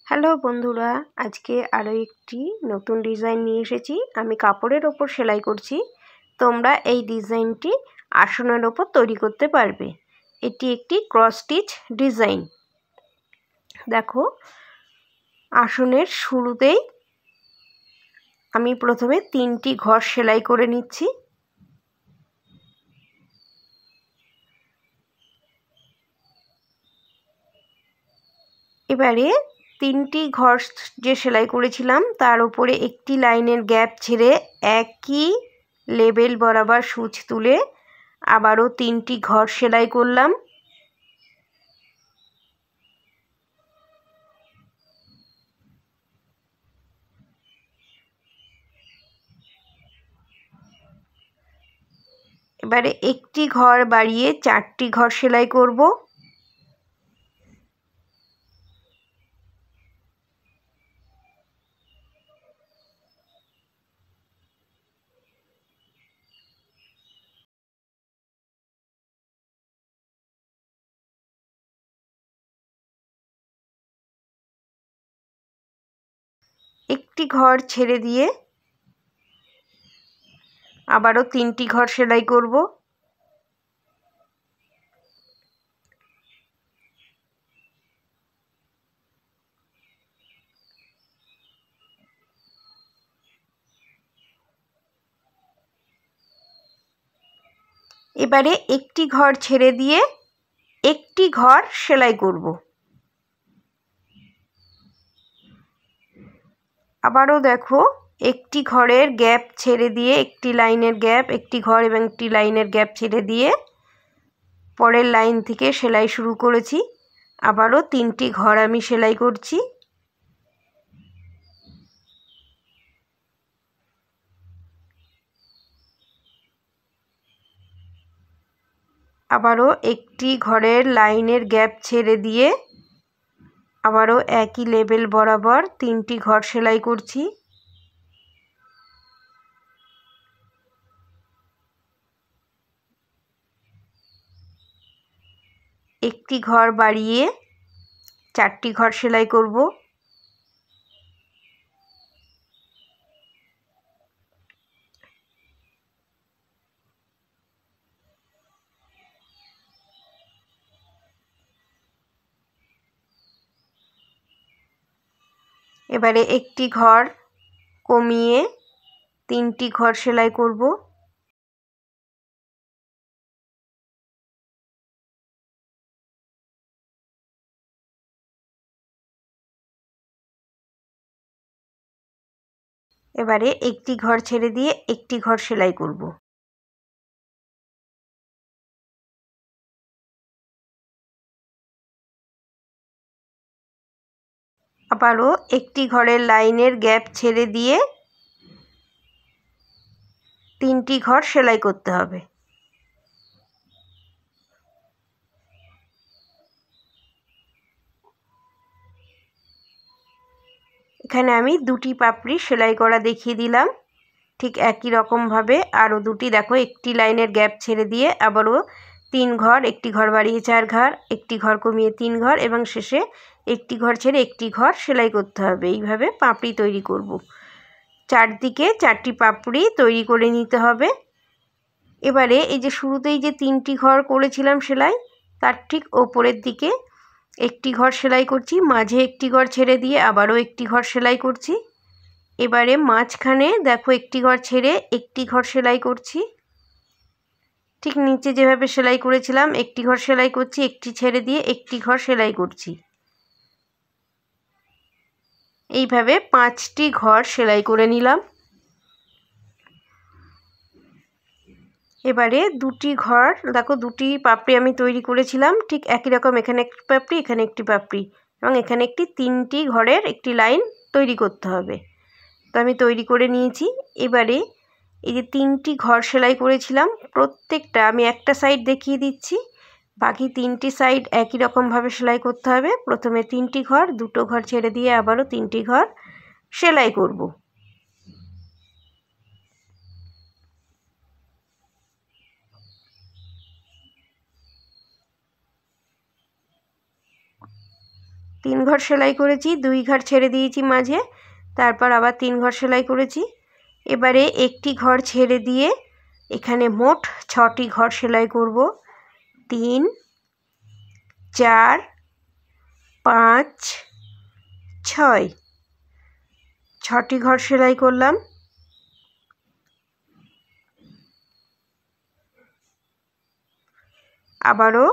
Hello বন্ধুরা, আজকে আরও একটি নতুন ডিজাইন নিয়ে এসেছি। আমি কাপড়ের ওপর সেলাই করছি। তোমরা এই ডিজাইনটি আসনের ওপর তৈরি করতে পারবে। এটি একটি ক্রস স্টিচ ডিজাইন। দেখো, আসনের শুরুতেই আমি প্রথমে 3টি ঘর সেলাই করে নিচ্ছি। এবারে 3টি ঘর যে সেলাই করেছিলাম তার উপরে একটি লাইনের গ্যাপ ছেড়ে একই লেবেল বরাবর সূচ তুলে আবারও 3টি ঘর সেলাই করলাম। এবারে একটি ঘর বাড়িয়ে 4টি ঘর সেলাই করব। একটি ঘর ছেড়ে দিয়ে আবারও 3টি ঘর সেলাই করব। এবারে একটি ঘর ছেড়ে দিয়ে একটি ঘর সেলাই করব। আবারও দেখো, একটি ঘরের গ্যাপ ছেড়ে দিয়ে একটি লাইনের গ্যাপ, একটি ঘর এবং একটি লাইনের গ্যাপ ছেড়ে দিয়ে পরের লাইন থেকে সেলাই শুরু করেছি। আবারও 3টি ঘর আমি সেলাই করছি। আবারও একটি ঘরের লাইনের গ্যাপ ছেড়ে দিয়ে আবারও একই লেবেল বরাবর 3টি ঘর সেলাই করছি। একটি ঘর বাড়িয়ে 4টি ঘর সেলাই করব। এবারে একটি ঘর কমিয়ে 3টি ঘর সেলাই করব। এবারে একটি ঘর ছেড়ে দিয়ে একটি ঘর সেলাই করব। আবারও একটি ঘরের লাইনের গ্যাপ ছেড়ে দিয়ে 3টি ঘর সেলাই করতে হবে। এখানে আমি 2টি পাপড়ি সেলাই করা দেখিয়ে দিলাম। ঠিক একই রকমভাবে আরও 2টি দেখো, একটি লাইনের গ্যাপ ছেড়ে দিয়ে আবারও 3 ঘর, একটি ঘর বাড়িয়ে 4 ঘর, একটি ঘর কমিয়ে 3 ঘর এবং শেষে একটি ঘর ছেড়ে একটি ঘর সেলাই করতে হবে। এইভাবে পাপড়ি তৈরি করব। চারদিকে 4টি পাপড়ি তৈরি করে নিতে হবে। এবারে এই যে শুরুতেই যে 3টি ঘর করেছিলাম সেলাই, তার ঠিক ওপরের দিকে একটি ঘর সেলাই করছি, মাঝে একটি ঘর ছেড়ে দিয়ে আবারও একটি ঘর সেলাই করছি। এবারে মাঝখানে দেখো, একটি ঘর ছেড়ে একটি ঘর সেলাই করছি। ঠিক নিচে যেভাবে সেলাই করেছিলাম, একটি ঘর সেলাই করছি, একটি ছেড়ে দিয়ে একটি ঘর সেলাই করছি। এইভাবে 5টি ঘর সেলাই করে নিলাম। এবারে 2টি ঘর দেখো, 2টি পাপড়ি আমি তৈরি করেছিলাম, ঠিক একই রকম এখানে একটি পাপড়ি, এখানে একটি পাপড়ি এবং এখানে একটি 3টি ঘরের একটি লাইন তৈরি করতে হবে। তো আমি তৈরি করে নিয়েছি। এবারে এই যে 3টি ঘর সেলাই করেছিলাম, প্রত্যেকটা আমি একটা সাইড দেখিয়ে দিচ্ছি, বাকি 3টি সাইড একই রকমভাবে সেলাই করতে হবে। প্রথমে 3টি ঘর, 2টো ঘর ছেড়ে দিয়ে আবারও 3টি ঘর সেলাই করব। 3 ঘর সেলাই করেছি, 2 ঘর ছেড়ে দিয়েছি মাঝে, তারপর আবার 3 ঘর সেলাই করেছি। এবারে একটি ঘর ছেড়ে দিয়ে এখানে মোট 6টি ঘর সেলাই করব। 3 4 5 6, 6টি ঘর সেলাই করলাম। আবারও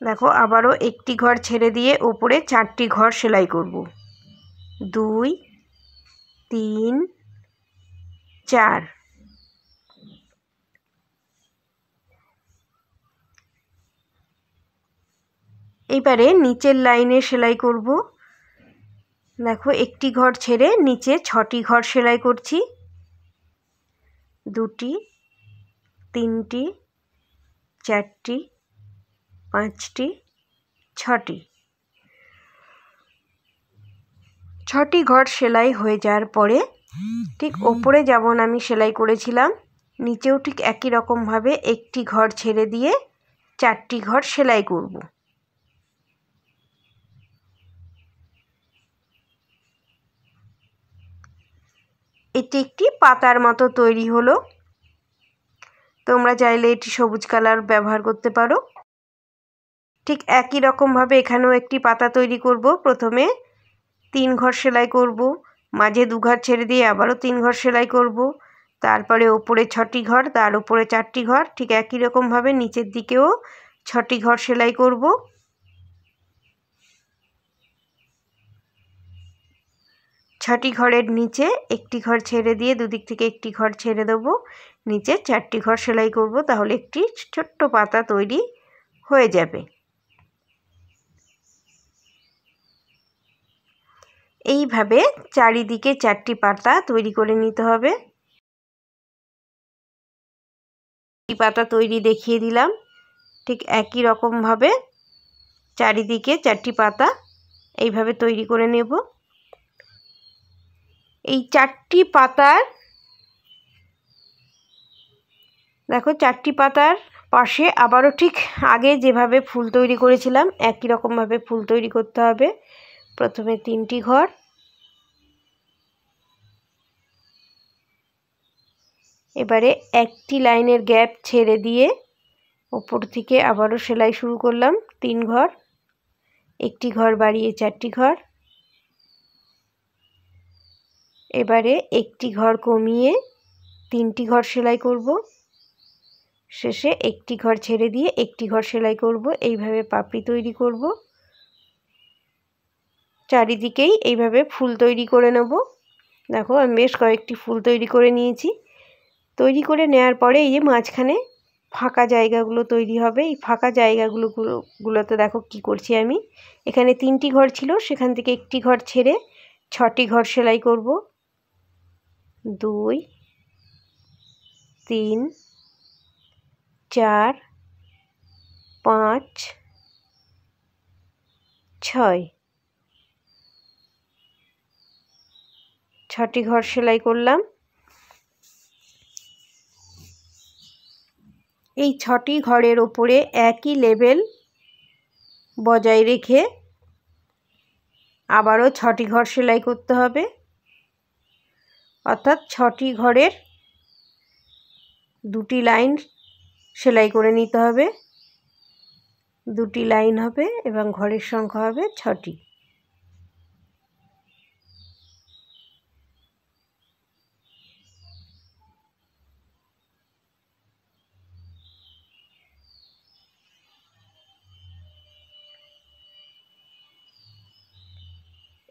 দেখো, আবারও একটি ঘর ছেড়ে দিয়ে উপরে 4টি ঘর সেলাই করব। 2 3 4। এইবারে নিচের লাইনে সেলাই করব। দেখো, একটি ঘর ছেড়ে নিচে 6টি ঘর সেলাই করছি। 2টি 3টি 4টি 5টি 6টি। 6টি ঘর সেলাই হয়ে যাওয়ার পরে ঠিক ওপরে যেমন আমি সেলাই করেছিলাম, নিচেও ঠিক একই রকমভাবে একটি ঘর ছেড়ে দিয়ে 4টি ঘর সেলাই করব। এটি একটি পাতার মতো তৈরি হলো। তোমরা চাইলে এটি সবুজ কালার ব্যবহার করতে পারো। ঠিক একই রকমভাবে এখানেও একটি পাতা তৈরি করব। প্রথমে 3 ঘর সেলাই করব, মাঝে 2 ঘর ছেড়ে দিয়ে আবারও 3 ঘর সেলাই করব, তারপরে ওপরে 6টি ঘর, তার উপরে 4টি ঘর, ঠিক একই রকমভাবে নিচের দিকেও 6টি ঘর সেলাই করব। ছটি ঘরের নিচে একটি ঘর ছেড়ে দিয়ে দুদিক থেকে একটি ঘর ছেড়ে দেব, নিচে 4টি ঘর সেলাই করব, তাহলে একটি ছোট্ট পাতা তৈরি হয়ে যাবে। এইভাবে চারিদিকে 4টি পাতা তৈরি করে নিতে হবে। পাতা তৈরি দেখিয়ে দিলাম। ঠিক একই রকমভাবে চারিদিকে 4টি পাতা এইভাবে তৈরি করে নেব। এই 4টি পাতার দেখো, 4টি পাতার পাশে আবারও ঠিক আগে যেভাবে ফুল তৈরি করেছিলাম একই রকমভাবে ফুল তৈরি করতে হবে। প্রথমে 3টি ঘর, এবারে একটি লাইনের গ্যাপ ছেড়ে দিয়ে ওপর থেকে আবারও সেলাই শুরু করলাম। 3 ঘর, একটি ঘর বাড়িয়ে 4টি ঘর, এবারে একটি ঘর কমিয়ে 3টি ঘর সেলাই করব, শেষে একটি ঘর ছেড়ে দিয়ে একটি ঘর সেলাই করব। এইভাবে পাপড়ি তৈরি করব। চারিদিকেই এইভাবে ফুল তৈরি করে নেব। দেখো, আমি বেশ কয়েকটি ফুল তৈরি করে নিয়েছি। তৈরি করে নেওয়ার পরে এই যে মাঝখানে ফাঁকা জায়গাগুলো তৈরি হবে, এই ফাঁকা জায়গাগুলোতে দেখো কি করছি আমি। এখানে 3টি ঘর ছিল, সেখান থেকে একটি ঘর ছেড়ে 6টি ঘর সেলাই করব। 2 3 4 5 6, 6টি ঘর সেলাই করলাম। এই 6টি ঘরের ওপরে একই লেভেল বজায় রেখে আবারও 6টি ঘর সেলাই করতে হবে। অর্থাৎ 6টি ঘরের 2টি লাইন সেলাই করে নিতে হবে। 2টি লাইন হবে এবং ঘরের সংখ্যা হবে 6টি।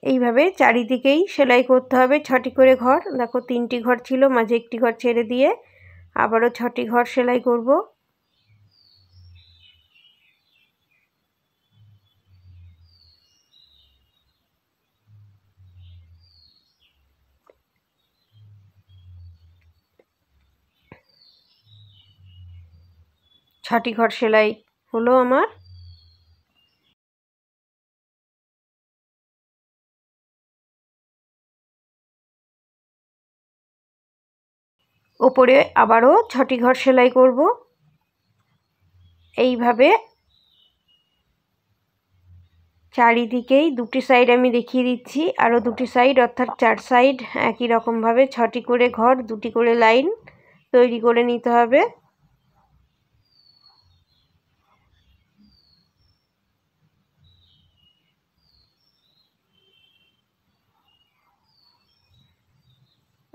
এইভাবে চারিদিকেই সেলাই করতে হবে 6টি করে ঘর। দেখো, 3টি ঘর ছিল, মাঝে একটি ঘর ছেড়ে দিয়ে আবারও 6টি ঘর সেলাই করব। ছটি ঘর সেলাই হলো আমার। ওপরে আবারও 6টি ঘর সেলাই করব। এইভাবে চারিদিকেই দুটি সাইড আমি দেখিয়ে দিচ্ছি, আরও দুটি সাইড অর্থাৎ 4 সাইড একই রকমভাবে 6টি করে ঘর 2টি করে লাইন তৈরি করে নিতে হবে।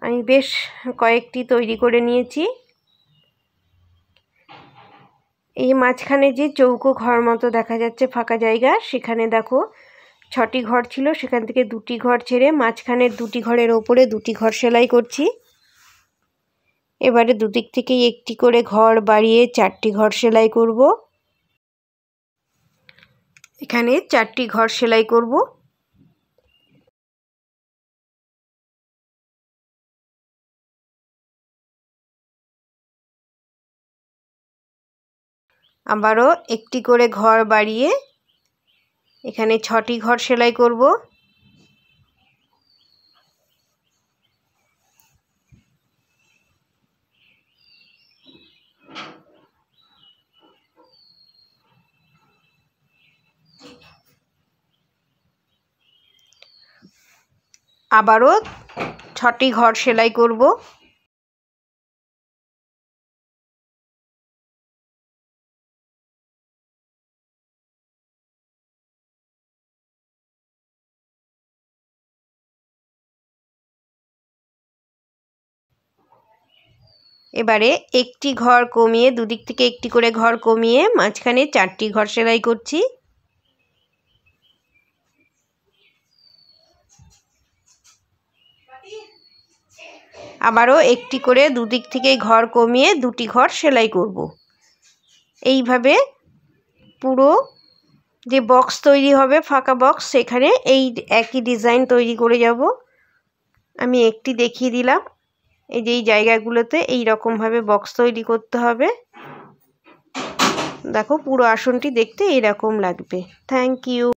আমি বেশ কয়েকটি তৈরি করে নিয়েছি। এই মাঝখানে যে চৌকো ঘর মতো দেখা যাচ্ছে ফাঁকা জায়গা, সেখানে দেখো 6টি ঘর ছিল, সেখান থেকে 2টি ঘর ছেড়ে মাঝখানের 2টি ঘরের ওপরে 2টি ঘর সেলাই করছি। এবারে দুদিক থেকেই একটি করে ঘর বাড়িয়ে 4টি ঘর সেলাই করব। এখানে 4টি ঘর সেলাই করব। আবারও একটি করে ঘর বাড়িয়ে এখানে 6টি ঘর সেলাই করব। আবারও 6টি ঘর সেলাই করব। এবারে একটি ঘর কমিয়ে দুদিক থেকে একটি করে ঘর কমিয়ে মাঝখানে 4টি ঘর সেলাই করছি। আবারও একটি করে দুদিক থেকে ঘর কমিয়ে 2টি ঘর সেলাই করব। এইভাবে পুরো যে বক্স তৈরি হবে ফাঁকা বক্স, সেখানে এই একই ডিজাইন তৈরি করে যাব। আমি একটি দেখিয়ে দিলাম। এই যে এই জায়গাগুলোতে এই রকমভাবে বক্স তৈরি করতে হবে। দেখো পুরো আসনটি দেখতে এইরকম লাগবে। Thank you.